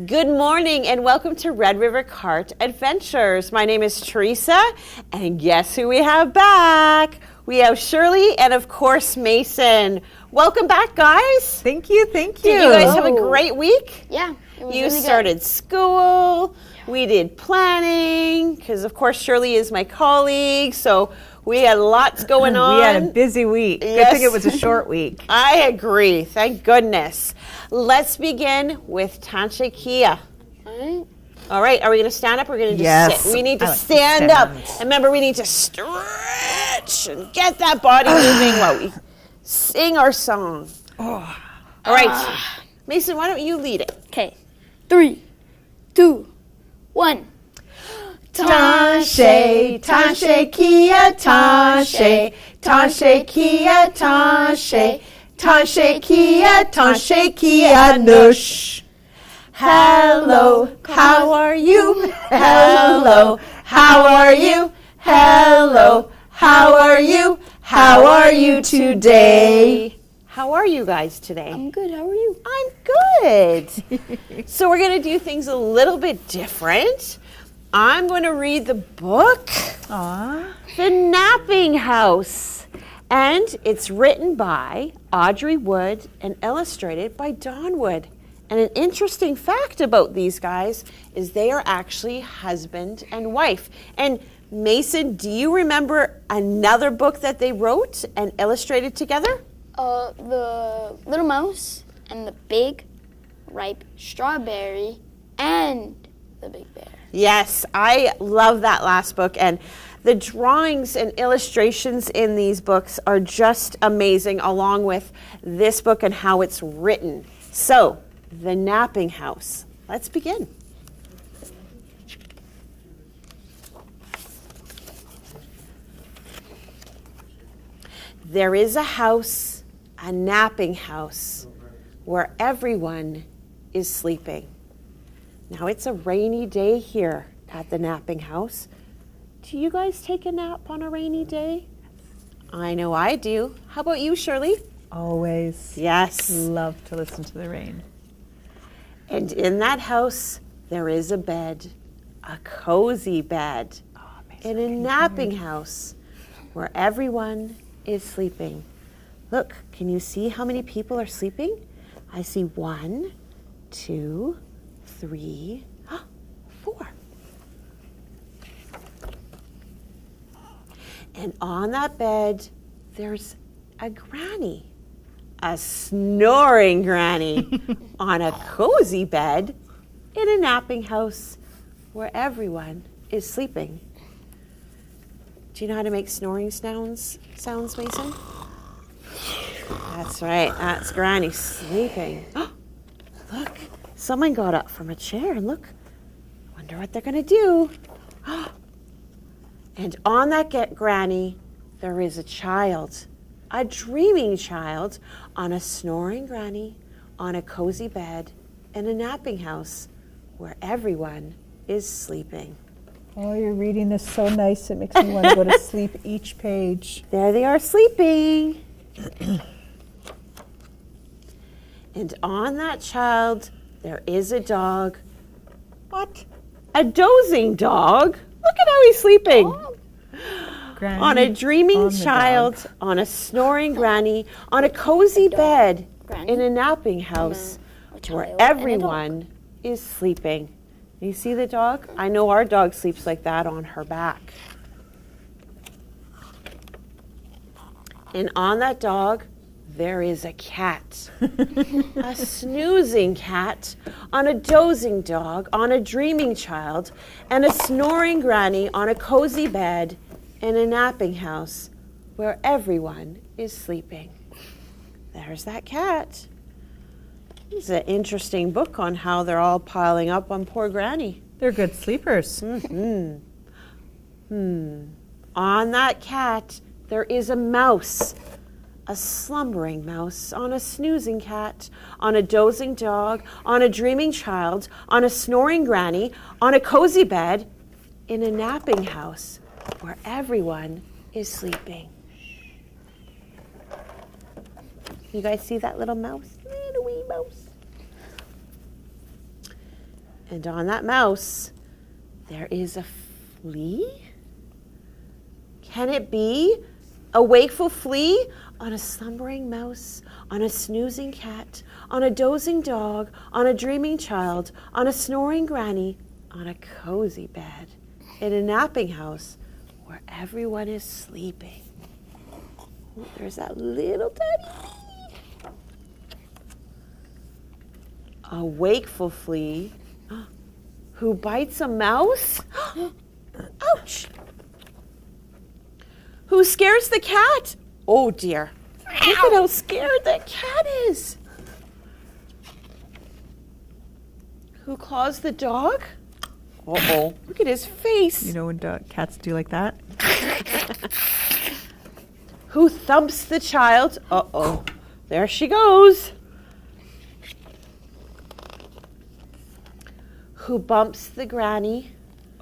Good morning and welcome to Red River Cart Adventures. My name is Teresa, and guess who we have back? We have Shirley and of course Mason. Welcome back, guys. Thank you, thank you. Did you guys have a great week? Yeah, it was You really started school, we did planning, because of course Shirley is my colleague, so we had lots going on. We had a busy week. Yes. Good thing it was a short week. I agree, thank goodness. Let's begin with Tanshe Kia. Good. All right, are we going to stand up or are we going to Yes. just sit? We need to I like to stand up. stand. And remember, we need to stretch and get that body moving while we sing our song. All right, Mason, why don't you lead it? Okay, 3, 2, 1. Tanshe, Tanshe, Kia, Tanshe, Tanshe, Kia, Tanshe, Tanshe, Kia, Tanshe, Kia, Nush. Hello, how are you? Hello, how are you? Hello, how are you? How are you today? How are you guys today? I'm good, how are you? I'm good. So we're going to do things a little bit different. I'm going to read the book, Aw. The Napping House. And it's written by Audrey Wood and illustrated by Don Wood. And an interesting fact about these guys is they are actually husband and wife. And Mason, do you remember another book that they wrote and illustrated together? The little mouse and the big ripe strawberry and the big bear. Yes, I love that last book. And the drawings and illustrations in these books are just amazing, along with this book and how it's written. So, The Napping House. Let's begin. There is a house, a napping house, where everyone is sleeping. Now it's a rainy day here at the napping house. Do you guys take a nap on a rainy day? I know I do. How about you, Shirley? Always Yes. love to listen to the rain. And in that house, there is a bed, a cozy bed, in a napping house where everyone is sleeping. Look, can you see how many people are sleeping? I see 1, 2, 3, 4. And on that bed, there's a granny, a snoring granny on a cozy bed in a napping house where everyone is sleeping. Do you know how to make snoring sounds, Mason? That's right, that's Granny sleeping. Look, someone got up from a chair and look, wonder what they're gonna do. And on that granny, there is a child, a dreaming child, on a snoring granny, on a cozy bed, in a napping house where everyone is sleeping. Oh, you're reading this so nice, it makes me want to go to sleep each page. There they are sleeping. And on that child, there is a dog. What? A dozing dog. Look at how he's sleeping. Granny On a dreaming on the child, dog. on a snoring granny, on a cozy bed, Granny. in a napping house A child where and a dog. everyone is sleeping. You see the dog? I know our dog sleeps like that on her back. And on that dog, there is a cat. A snoozing cat, on a dozing dog, on a dreaming child, and a snoring granny on a cozy bed in a napping house where everyone is sleeping. There's that cat. It's an interesting book on how they're all piling up on poor Granny. They're good sleepers. On that cat, there is a mouse. A slumbering mouse, on a snoozing cat, on a dozing dog, on a dreaming child, on a snoring granny, on a cozy bed, in a napping house where everyone is sleeping. You guys see that little mouse? Little wee mouse. And on that mouse, there is a flea? Can it be a wakeful flea on a slumbering mouse, on a snoozing cat, on a dozing dog, on a dreaming child, on a snoring granny, on a cozy bed, in a napping house where everyone is sleeping? Ooh, there's that little teddy. A wakeful flea who bites a mouse? Ouch! Who scares the cat? Oh dear. Look at how scared that cat is. Who claws the dog? Uh-oh. Look at his face. You know when cats do like that? Who thumps the child? Uh-oh. There she goes. Who bumps the granny?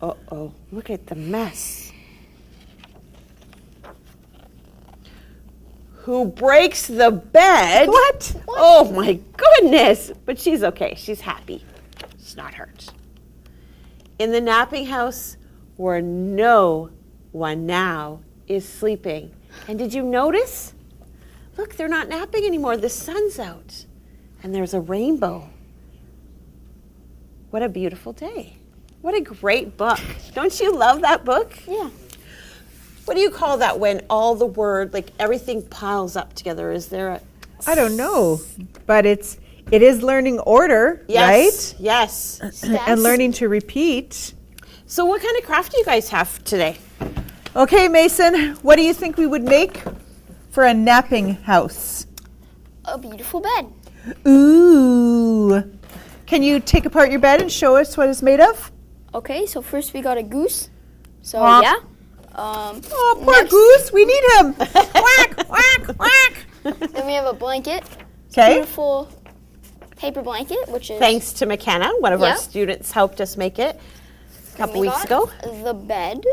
Uh-oh. Look at the mess. Who breaks the bed? What? Oh my goodness. But she's okay. She's happy. She's not hurt. In the napping house where no one now is sleeping. And did you notice? Look, they're not napping anymore. The sun's out. And there's a rainbow. What a beautiful day. What a great book. Don't you love that book? Yeah. What do you call that when all the word, like everything piles up together? Is there a... I don't know, but it is learning order, Yes, right? yes. And learning to repeat. So what kind of craft do you guys have today? Okay, Mason, what do you think we would make for a napping house? A beautiful bed. Ooh. Can you take apart your bed and show us what it's made of? Okay, so first we got a goose. So Quack. yeah. Oh, poor next- goose. We need him. Quack, quack, quack. Then we have a blanket. Okay. Beautiful paper blanket, which is Thanks to McKenna, one of Yeah. our students helped us make it a couple we weeks got ago. The bed.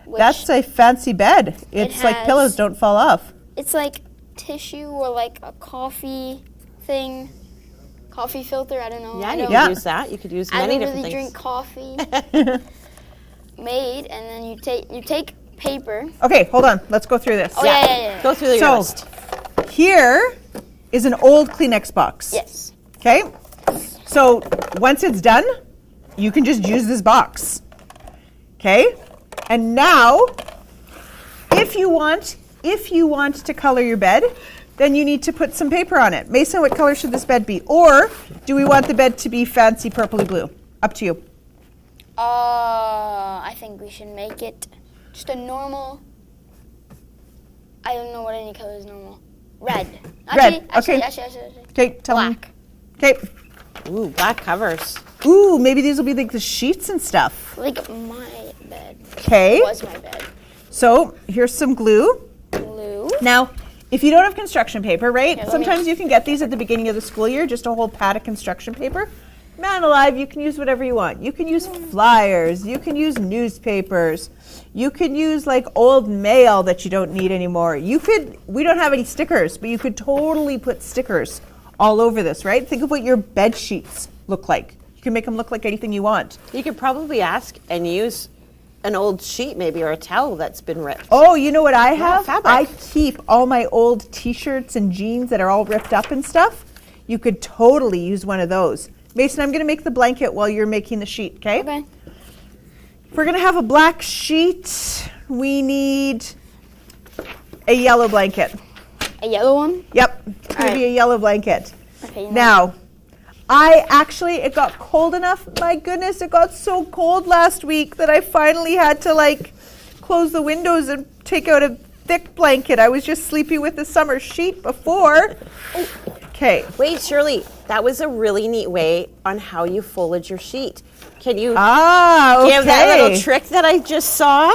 Which That's a fancy bed. It's like has- pillows don't fall off. it's like tissue or like a coffee thing. Coffee filter, I don't know. Yeah, I you don't, could Yeah. use that. You could use I many don't different really things. drink coffee. Made, and then you take paper. Okay, hold on. Let's go through this. Oh yeah. Go through the So- list. Here is an old Kleenex box. Yes. Okay? So once it's done, you can just use this box. Okay? And now, if you want to color your bed, then you need to put some paper on it. Mason, what color should this bed be? Or do we want the bed to be fancy purpley blue? Up to you. I think we should make it just a normal. I don't know what any color is normal. Red. Red, Actually. Okay, tell me. Black. Okay. Ooh, black covers. Ooh, maybe these will be like the sheets and stuff. Like my bed. Okay. Was my bed. So here's some glue. Blue. Now, if you don't have construction paper, right? Here, let Sometimes me- you can get these at the beginning of the school year, just a whole pad of construction paper. Man alive, you can use whatever you want. You can use flyers, you can use newspapers, you can use like old mail that you don't need anymore. We don't have any stickers, but you could totally put stickers all over this, right? Think of what your bed sheets look like. You can make them look like anything you want. You could probably ask and use an old sheet maybe or a towel that's been ripped. Oh, you know what I have? fabric. I keep all my old t-shirts and jeans that are all ripped up and stuff. You could totally use one of those. Mason, I'm going to make the blanket while you're making the sheet, okay? Okay. If we're going to have a black sheet, we need a yellow blanket. A yellow one. Yep, it's going to be a yellow blanket. Okay. Now, it got cold enough. My goodness, it got so cold last week that I finally had to close the windows and take out a thick blanket. I was just sleeping with the summer sheet before. Okay. Wait, Shirley, that was a really neat way on how you folded your sheet. Can you Okay. give that little trick that I just saw?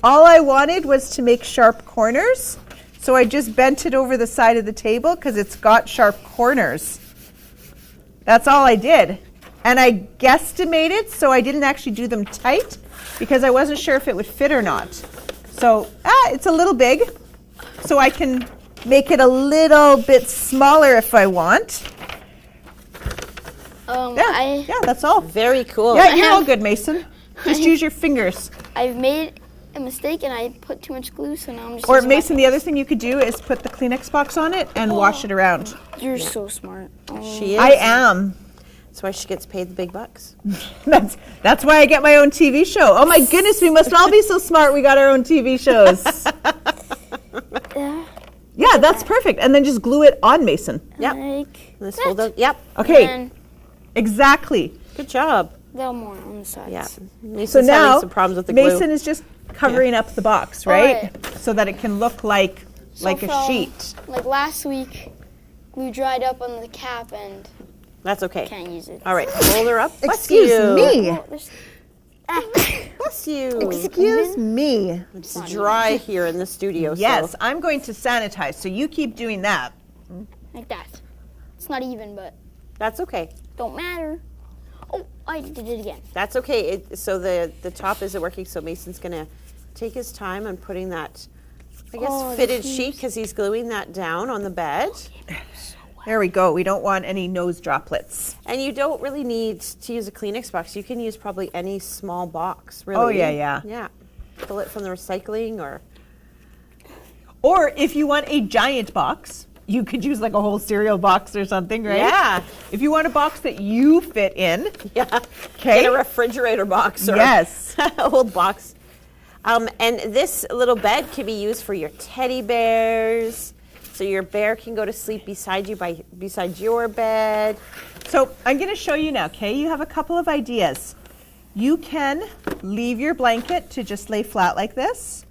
All I wanted was to make sharp corners, so I just bent it over the side of the table because it's got sharp corners. That's all I did. And I guesstimated, so I didn't actually do them tight because I wasn't sure if it would fit or not. So, it's a little big, so I can make it a little bit smaller if I want. Yeah, that's all. Very cool. Yeah, you're all good, Mason. Just use your fingers. I've made a mistake and I put too much glue, so now I'm just. Or using my Mason, the other thing you could do is put the Kleenex box on it and wash it around. You're so smart. She is. I am. That's why she gets paid the big bucks. That's why I get my own TV show. Oh my goodness, we must all be so smart. We got our own TV shows. Yeah, that's perfect. And then just glue it on, Mason. Yep. Like This that. fold out. Yep. Okay, And exactly. Good job. a little more on the sides. Yeah. So Mason's now, having some problems with the glue. Mason is just covering up the box, right? So that it can look like So a from, sheet. Like last week, glue dried up on the cap and That's okay. can't use it. All right. Hold her up. Bless Excuse you. me. Oh, there's- Bless you. Excuse me. It's dry here in the studio. Yes, So. I'm going to sanitize, so you keep doing that. like that. It's not even, but That's okay. don't matter. Oh, I did it again. That's okay. So the top isn't working, so Mason's going to take his time on putting that, I guess, Oh, the fitted sheet, because he's gluing that down on the bed. There we go. We don't want any nose droplets. And you don't really need to use a Kleenex box. You can use probably any small box, really. Oh, yeah. Yeah. Pull it from the recycling or... Or if you want a giant box, you could use like a whole cereal box or something, right? Yeah. If you want a box that you fit in, Yeah. okay. Get a refrigerator box or Yes. a old box. And this little bed can be used for your teddy bears. So your bear can go to sleep beside you, beside your bed. So I'm going to show you now, okay? You have a couple of ideas. You can leave your blanket to just lay flat like this,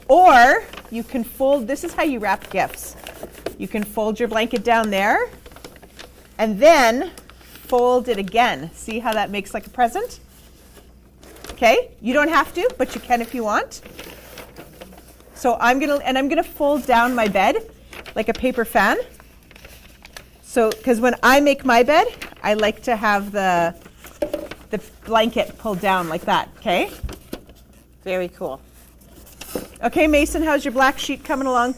or you can fold. This is how you wrap gifts. You can fold your blanket down there and then fold it again. See how that makes like a present? Okay, you don't have to, but you can if you want. So I'm gonna fold down my bed like a paper fan. So, because when I make my bed, I like to have the blanket pulled down like that, okay? Very cool. Okay, Mason, how's your black sheet coming along?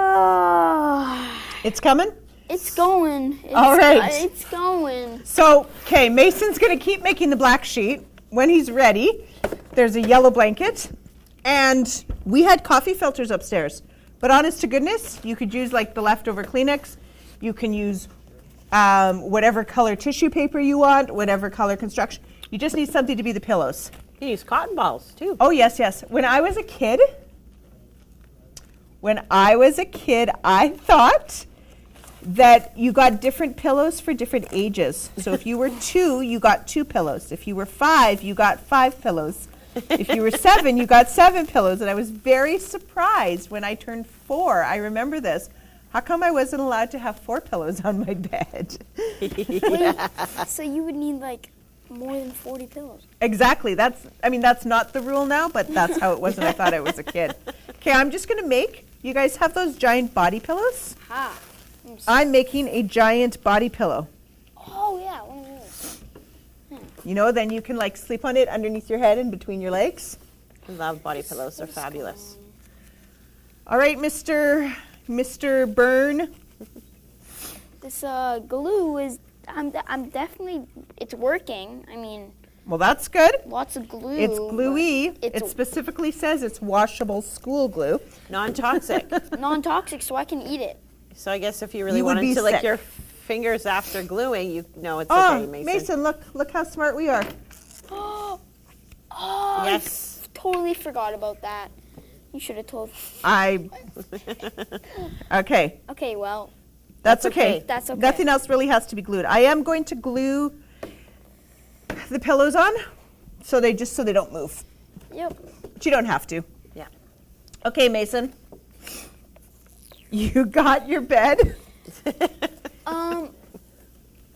Oh, It's coming? it's going. It's, All right. It's going. So, okay, Mason's going to keep making the black sheet. When he's ready, there's a yellow blanket. And we had coffee filters upstairs. But honest to goodness, you could use like the leftover Kleenex. You can use whatever color tissue paper you want, whatever color construction. You just need something to be the pillows. You can use cotton balls, too. Oh, yes, yes. When I was a kid, I thought that you got different pillows for different ages. So if you were 2, you got 2 pillows. If you were 5, you got 5 pillows. If you were 7, you got 7 pillows. And I was very surprised when I turned 4. I remember this. How come I wasn't allowed to have 4 pillows on my bed? Wait, so you would need like more than 40 pillows. Exactly. That's not the rule now, but that's how it was when I thought I was a kid. Okay, I'm just going to make, you guys have those giant body pillows? Ha. I'm making a giant body pillow. Oh, yeah, one of those. You know, then you can like sleep on it underneath your head and between your legs. I love body pillows. They're fabulous. All right, Mr. Byrne. This glue is, I'm definitely, it's working. I mean, Well, that's good. lots of glue. It's gluey. but It specifically says it's washable school glue. Non-toxic. non-toxic, so I can eat it. So I guess if you really You would wanted be to lick sick. your fingers after gluing, you know it's Oh, okay, Mason. Mason, look how smart we are. Oh, Yes. I totally forgot about that. You should have told. Okay, Okay, well, that's okay. That's okay. Nothing else really has to be glued. I am going to glue the pillows on so they don't move. yep. But you don't have to. Yeah. Okay, Mason. You got your bed.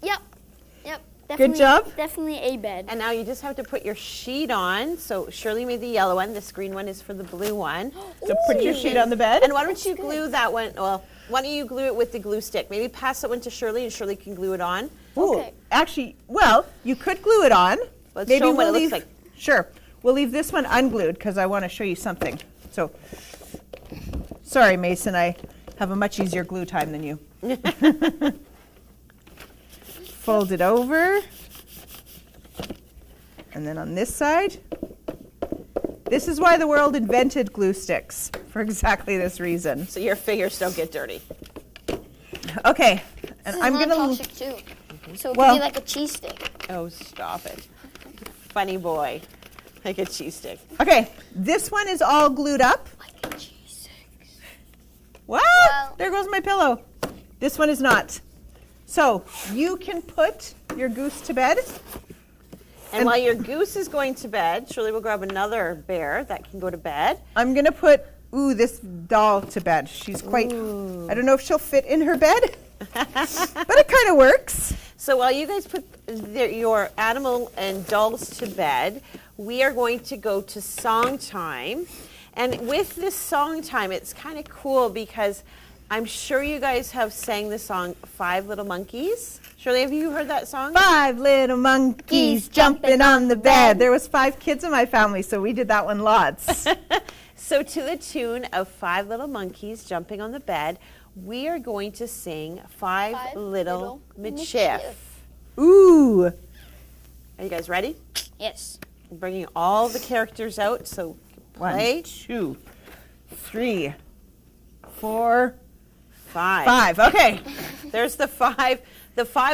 Yep. Definitely, job. Definitely a bed. And now you just have to put your sheet on. So Shirley made the yellow one. This green one is for the blue one. So put your sheet on the bed. And why don't you glue that one? Well, why don't you glue it with the glue stick? Maybe pass that one to Shirley, and Shirley can glue it on. Ooh, Okay. actually, well, you could glue it on. Let's show 'em what it looks like. Sure. We'll leave this one unglued because I want to show you something. So, sorry, Mason, I have a much easier glue time than you. fold it over. And then on this side, this is why the world invented glue sticks, for exactly this reason. So your fingers don't get dirty. Okay, and This is I'm gonna. non-toxic too. So it Well- could be like a cheese stick. Oh, stop it. Funny boy. Like a cheese stick. Okay, this one is all glued up. Like a cheese stick. Wow, Well- there goes my pillow. This one is not. So you can put your goose to bed. And while your goose is going to bed, Shirley will grab another bear that can go to bed. I'm gonna put this doll to bed. She's quite. I don't know if she'll fit in her bed, but it kind of works. So while you guys put your animal and dolls to bed, we are going to go to song time. And with this song time, it's kind of cool because I'm sure you guys have sang the song Five Little Monkeys. Shirley, have you heard that song? 5 little monkeys jumping on the bed. There was 5 kids in my family, so we did that one lots. So to the tune of 5 Little Monkeys jumping on the bed, we are going to sing Five Little Mischief. Ooh. Are you guys ready? Yes. I'm bringing all the characters out, so play. 1, 2, 3, 4, 5. 5. Okay. There's the 5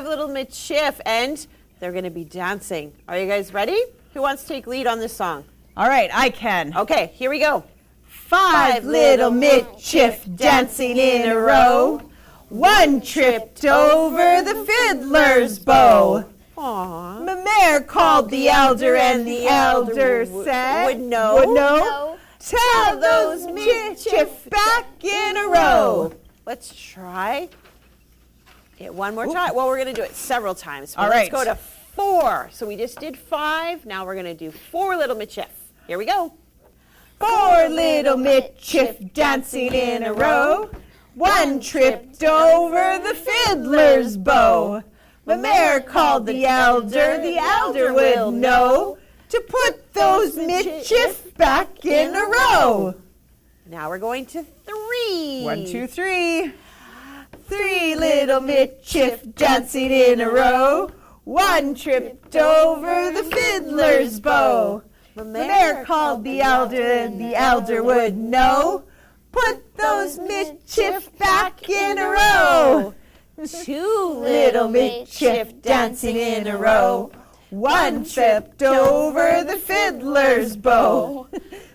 Little Mischief, and they're going to be dancing. Are you guys ready? Who wants to take lead on this song? All right, I can. Okay, here we go. 5 little mischief dancing in a row. 1 tripped over the fiddler's bow. Aww. The mayor called the elder, and the elder said, Would know. No. Tell those mischief back in a row. Let's try it one more time. Well, we're going to do it several times. All Let's right. go to 4. So we just did 5. Now we're going to do 4 Little Mischief. Here we go. 4 little mischief dancing in a row. 1 tripped over the fiddler's bow. The mayor called the elder would know to put those mischief back in a row. Now we're going to 3. 1, 2, 3. 3 little mischief dancing in a row. 1 tripped over the fiddler's bow. The mayor called the elder, and the elder would know. Put those mischief back in a row. 2 Little mischief dancing in a row. 1 tripped over the fiddler's bow.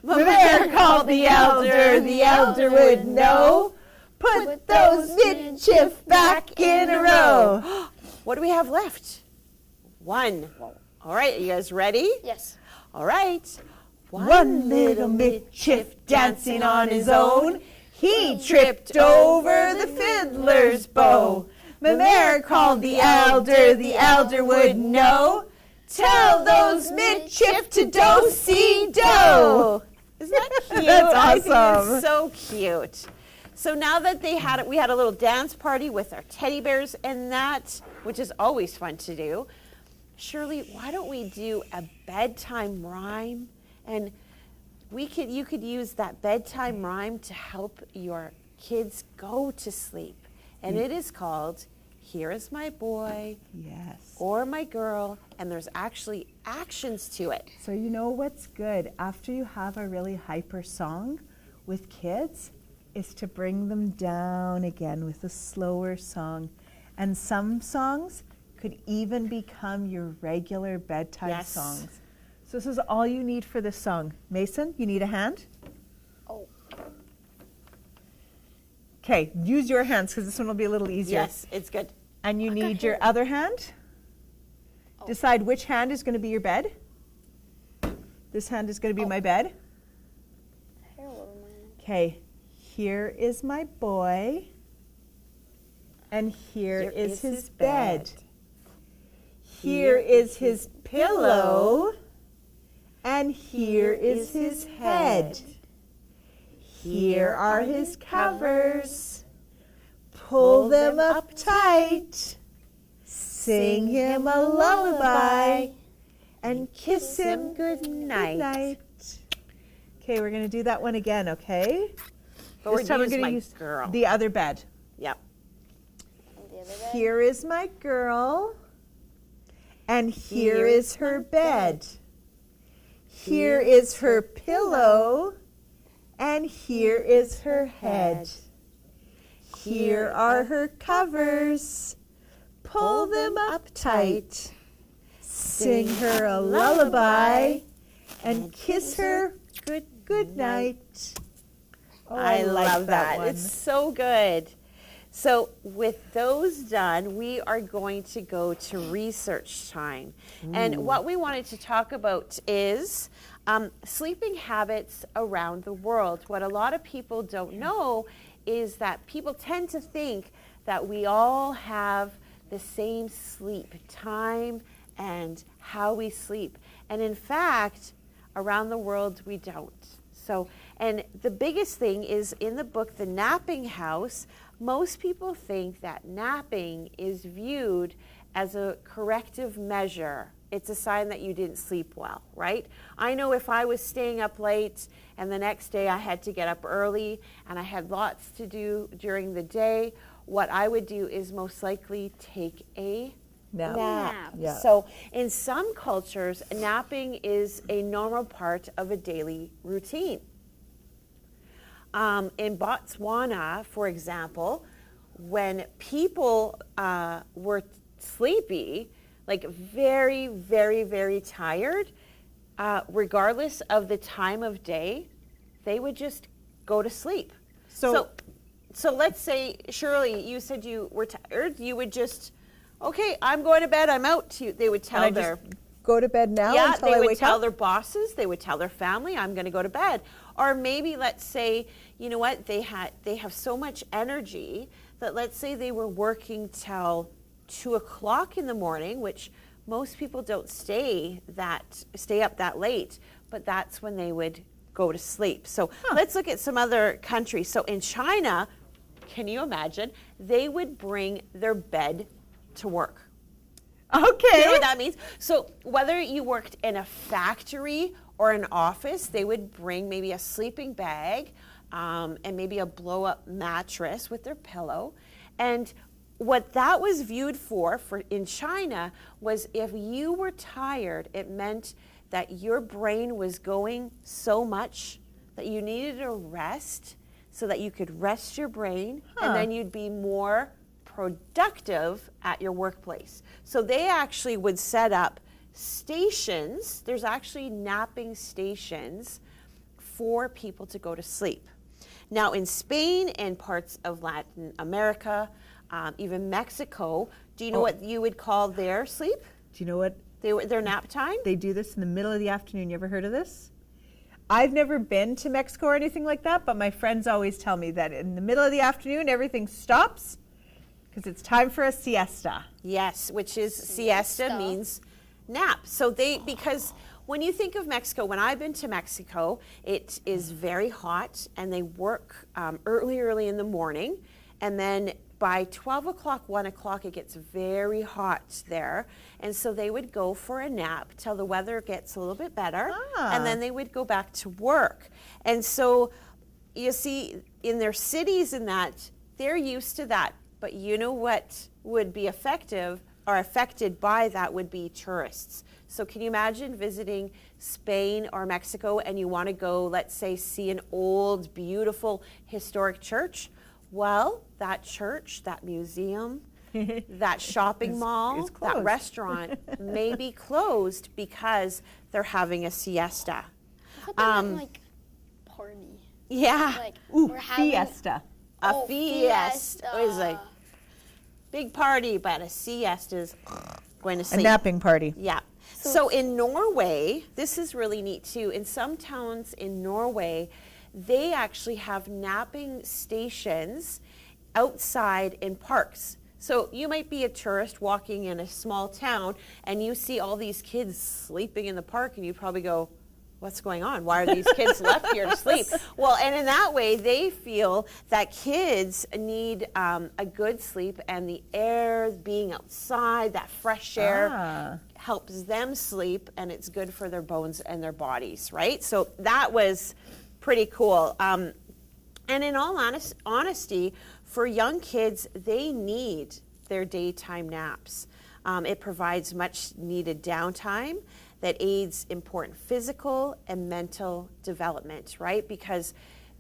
The mayor called the elder would know. Put those mischief back in a row. What do we have left? 1. All right, you guys ready? Yes. All right. 1 little mischief dancing on his own. He tripped over the fiddler's bow. The mayor called the elder would know. Tell those mischief to do-si-do. Isn't that cute? That's I think awesome. it's so cute. So now that we had a little dance party with our teddy bears and that, which is always fun to do. Shirley, why don't we do a bedtime rhyme? And you could use that bedtime rhyme to help your kids go to sleep. And it is called Here Is My Boy Yes. or My Girl, and there's actually actions to it. So you know what's good after you have a really hyper song with kids is to bring them down again with a slower song. And some songs could even become your regular bedtime Yes. songs. So this is all you need for this song. Mason, you need a hand? Oh. Okay, use your hands because this one will be a little easier. Yes, it's good. And you need your other hand. Oh. Decide which hand is going to be your bed. This hand is going to be my bed. Hello, man. Okay, here is my boy. And here is his bed. Here is his pillow. And here is his head. Here are his covers. Pull them up tight. Sing him a lullaby. And kiss him good night. Okay, we're going to do that one again, okay? But we're This time gonna gonna use my girl. the other bed. Yep. And the other bed. Here is my girl. And here is her bed. Here is her pillow. And here is her head. Here are her covers. Pull them up tight. Sing her a lullaby. And kiss her good night. Oh, I like love that. one. It's so good. So with those done, we are going to go to research time. And what we wanted to talk about is sleeping habits around the world. What a lot of people don't know is that people tend to think that we all have the same sleep time and how we sleep. And in fact, around the world, we don't. So, and the biggest thing is in the book, The Napping House, most people think that napping is viewed as a corrective measure. It's a sign that you didn't sleep well, right? I know if I was staying up late and the next day I had to get up early and I had lots to do during the day, what I would do is most likely take a nap. Yeah. So in some cultures, napping is a normal part of a daily routine. In Botswana, for example, when people were sleepy, like very, very, very tired, regardless of the time of day, they would just go to sleep. So let's say, Shirley, you said you were tired. You would just, okay, I'm going to bed. I'm out. They would tell their go to bed now until they I would wake tell up? their bosses. They would tell their family, I'm going to go to bed. Or maybe let's say, you know what, they have so much energy that let's say they were working till 2 o'clock in the morning, which most people don't stay up that late, but that's when they would go to sleep. So let's look at some other countries. So in China, can you imagine? They would bring their bed to work. Okay. You know what that means? So whether you worked in a factory or an office, they would bring maybe a sleeping bag and maybe a blow-up mattress with their pillow. And what that was viewed for in China was if you were tired, it meant that your brain was going so much that you needed a rest so that you could rest your brain and then you'd be more productive at your workplace. So they actually would set up stations. There's actually napping stations for people to go to sleep. Now in Spain and parts of Latin America, even Mexico, do you know what you would call their sleep? Do you know what? Their nap time? They do this in the middle of the afternoon. You ever heard of this? I've never been to Mexico or anything like that, but my friends always tell me that in the middle of the afternoon, everything stops because it's time for a siesta. Yes, which is siesta means nap. So because when you think of Mexico, when I've been to Mexico, it is very hot and they work early in the morning. And then by 12 o'clock, 1 o'clock, it gets very hot there. And so they would go for a nap till the weather gets a little bit better. And then they would go back to work. And so you see in their cities and that, they're used to that. But you know what would be effective or affected by that would be tourists. So can you imagine visiting Spain or Mexico and you want to go, let's say, see an old, beautiful, historic church? Well, that church, that museum, that shopping mall, that restaurant may be closed because they're having a siesta. I thought they meant like party. Yeah. Like Ooh, fiesta. A fiesta is a big party, but a siesta is going to A sleep. napping party. Yeah. So in Norway, this is really neat too. In some towns in Norway, they actually have napping stations outside in parks. So you might be a tourist walking in a small town and you see all these kids sleeping in the park and you probably go, what's going on? Why are these kids left here to sleep? Well, and in that way, they feel that kids need a good sleep and the air, being outside, that fresh air helps them sleep and it's good for their bones and their bodies, right? So that was pretty cool. And in all honesty, for young kids, they need their daytime naps. It provides much needed downtime that aids important physical and mental development, right? Because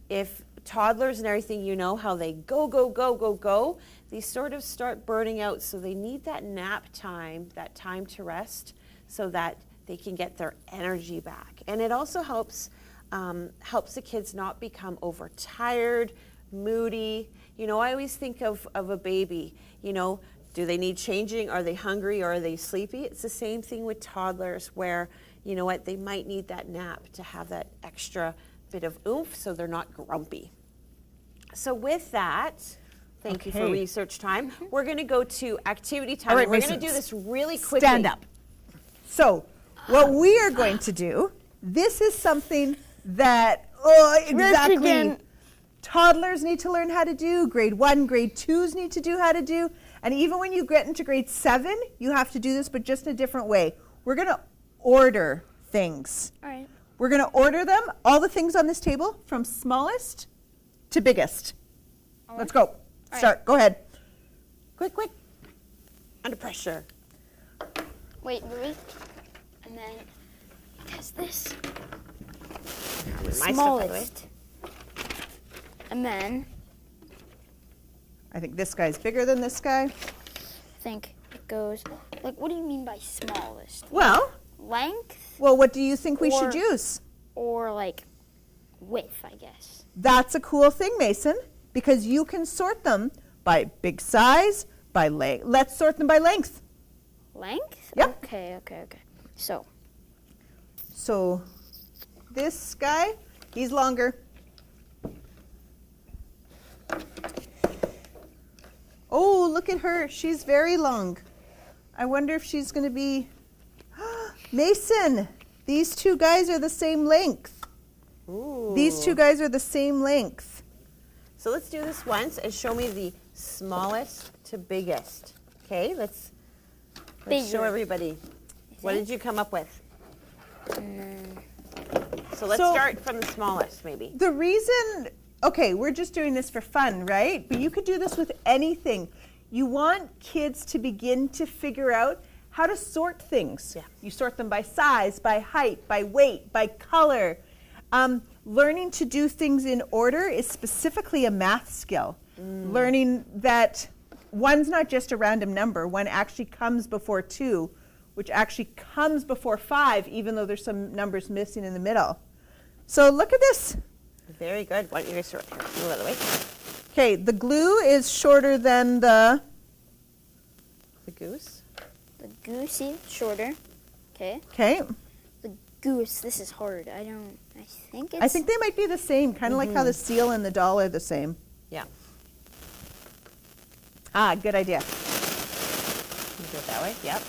if toddlers and everything, you know how they go, go, go, go, go, they sort of start burning out. So they need that nap time, that time to rest, so that they can get their energy back. And it also helps the kids not become overtired, moody. You know, I always think of a baby, you know, do they need changing? Are they hungry or are they sleepy? It's the same thing with toddlers where, you know what, they might need that nap to have that extra bit of oomph so they're not grumpy. So with that, thank you for Okay. research time. We're going to go to activity time. All right, We're going to Mason, do this really quickly. Stand up. So, what we are going to do, this is something that, exactly, again. toddlers need to learn how to do, grade 1, grade 2s need to do how to do, and even when you get into grade 7, you have to do this, but just in a different way. We're going to order things. All right. We're going to order them, all the things on this table, from smallest to biggest. Let's go. right. Start. Go ahead. Quick, quick. Under pressure. Wait. And then there's this My stuff, by the way. smallest. And then I think this guy's bigger than this guy. I think it goes, like, what do you mean by smallest? Well, Length what do you think we should Or- use? or like width, I guess. That's a cool thing, Mason, because you can sort them by big size, by length. Let's sort them by length. Length? Yep. Okay. So, So this guy, he's longer. Oh, look at her. She's very long. I wonder if she's going to be... Mason, these two guys are the same length. Ooh. These two guys are the same length. So let's do this once and show me the smallest to biggest. Okay, let's show Bigger. everybody. What did you come up with? So let's So- start from the smallest, maybe. The reason, okay, we're just doing this for fun, right? But you could do this with anything. You want kids to begin to figure out how to sort things. Yeah. You sort them by size, by height, by weight, by color. Learning to do things in order is specifically a math skill. Learning that one's not just a random number, one actually comes before 2, which actually comes before 5, even though there's some numbers missing in the middle. So look at this. Very good. Why don't you guys sort here? Move out of the way. Okay, the glue is shorter than the... The goose. the goose is shorter. Okay. Okay, The goose, this is hard. I think it's... I think they might be the same, kind of like how the seal and the doll are the same. Yeah. Ah, good idea. You do it that way. Yep.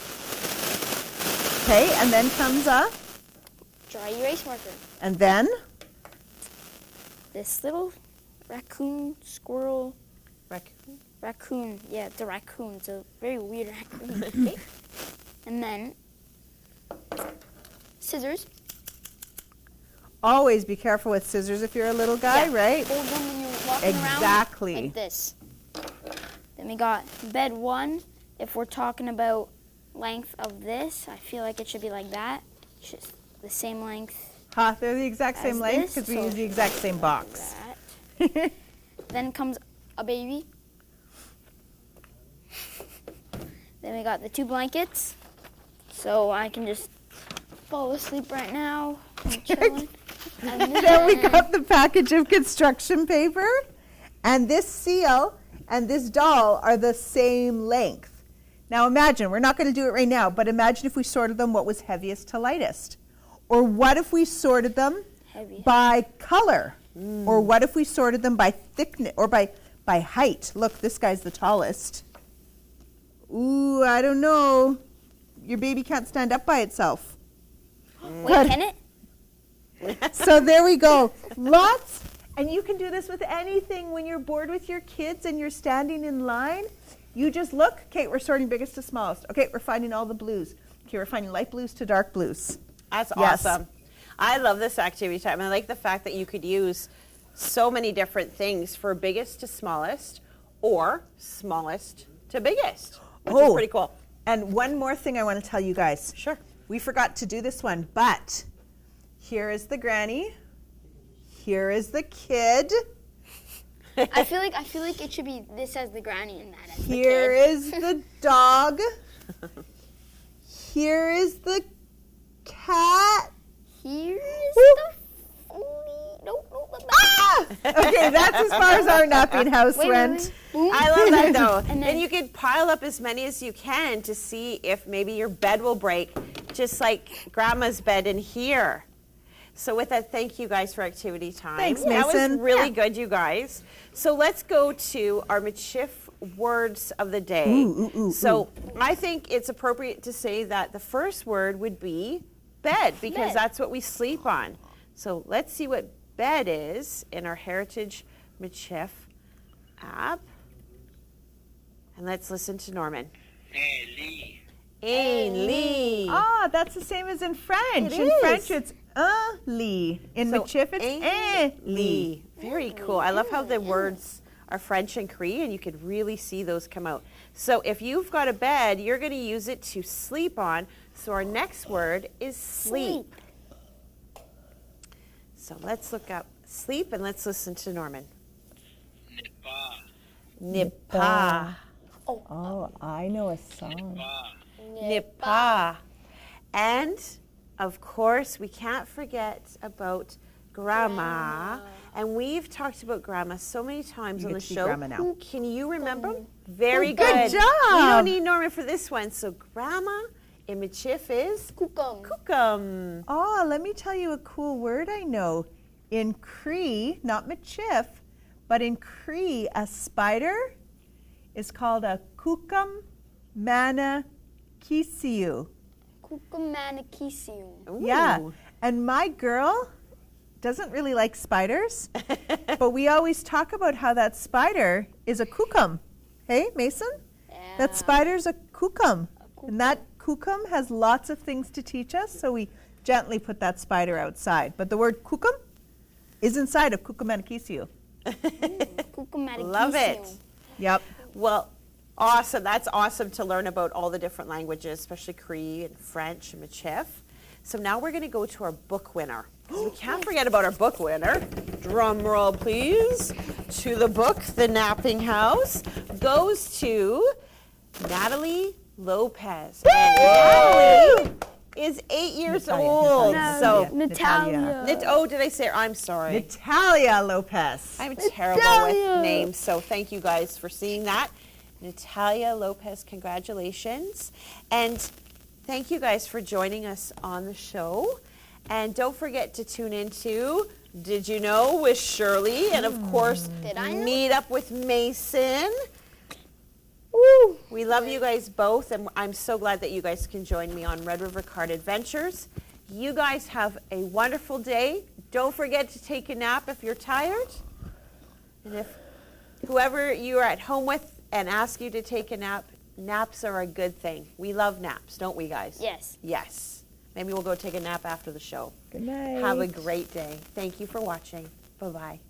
Okay, and then comes a... Dry erase marker. And then... This little raccoon, squirrel, Raccoon. yeah, it's a raccoon. It's a very weird raccoon. Okay. And then scissors. Always be careful with scissors if you're a little guy, Yeah, right? Hold them when you're walking Exactly. around like this. Then we got bed 1. If we're talking about length of this, I feel like it should be like that. It's just the same length Ha, they're the exact same As length this, because we so use the exact same like box. that. Then comes a baby. Then we got the 2 blankets. So I can just fall asleep right now. I'm chilling. And Then we got the package of construction paper, and this seal and this doll are the same length. Now imagine, we're not going to do it right now, but imagine if we sorted them what was heaviest to lightest. Or what if we sorted them Heavy. by color? Or what if we sorted them by thickness or by height? Look, this guy's the tallest. Ooh, I don't know. Your baby can't stand up by itself. Wait, can it? So there we go. Lots. And you can do this with anything when you're bored with your kids and you're standing in line. You just look. Okay, we're sorting biggest to smallest. Okay, we're finding all the blues. Okay, we're finding light blues to dark blues. That's Yes. awesome. I love this activity time. I like the fact that you could use so many different things for biggest to smallest or smallest to biggest, which is pretty cool. And one more thing I want to tell you guys. Sure. We forgot to do this one, but here is the granny. Here is the kid. I feel like it should be this as the granny and that as the Here kid. is the dog. Here is the cat. Here's Whoop. the no. Ah! Okay, that's as far as our napping house went. Boom. I love that though. And And, then- you could pile up as many as you can to see if maybe your bed will break, just like Grandma's bed in here. So with that, thank you guys for activity time. Thanks, That was Mason. really good, you guys. So let's go to our Michif words of the day. So I think it's appropriate to say that the first word would be bed, because Bed. that's what we sleep on. So let's see what bed is in our Heritage Michif app. And let's listen to Norman. Eli. Ailey. Ah, that's the same as in French. It In is. French, it's li. In So, Michif, it's Ailey. Very cool. I love how the words are French and Cree, and you could really see those come out. So if you've got a bed, you're going to use it to sleep on. So our next word is sleep. So let's look up sleep and let's listen to Norman. Nipa. Nipa. Oh, I know a song. Nipa. Nipa. And of course, we can't forget about Grandma. And we've talked about Grandma so many times You on get the to be show. Grandma now. Can you remember? Very Good good. job. We don't need Norman for this one. So Grandma in Michif is Kukum. Kukum. Oh, let me tell you a cool word I know. In Cree, not Michif, but in Cree, a spider is called a kukum manakisiu. Kukum manakisiu. Yeah. Ooh. And my girl doesn't really like spiders, but we always talk about how that spider is a kukum. Hey, Mason? That spider's a kukum. And that kukum has lots of things to teach us, so we gently put that spider outside. But the word kukum is inside of kukumanakisiu. Kukum manakisiu. Love it. Yep. Well, awesome. That's awesome to learn about all the different languages, especially Cree and French and Michif. So now we're going to go to our book winner. We can't forget about our book winner. Drum roll, please. To the book, The Napping House, goes to Natalie Lopez. And Natalie is 8 years Natalia, old. Natalia. So, Natalia. oh, did I say it? I'm sorry. Natalia Lopez. I'm terrible Natalia. with names, so thank you guys for seeing that. Natalia Lopez, congratulations. And thank you guys for joining us on the show. And don't forget to tune into Did You Know with Shirley. And of course, Did I know? meet up with Mason. Woo! We love you guys both, and I'm so glad that you guys can join me on Red River Card Adventures. You guys have a wonderful day. Don't forget to take a nap if you're tired. And if whoever you're at home with and ask you to take a nap, naps are a good thing. We love naps, don't we, guys? Yes. Yes. Maybe we'll go take a nap after the show. Good night. Have a great day. Thank you for watching. Bye-bye.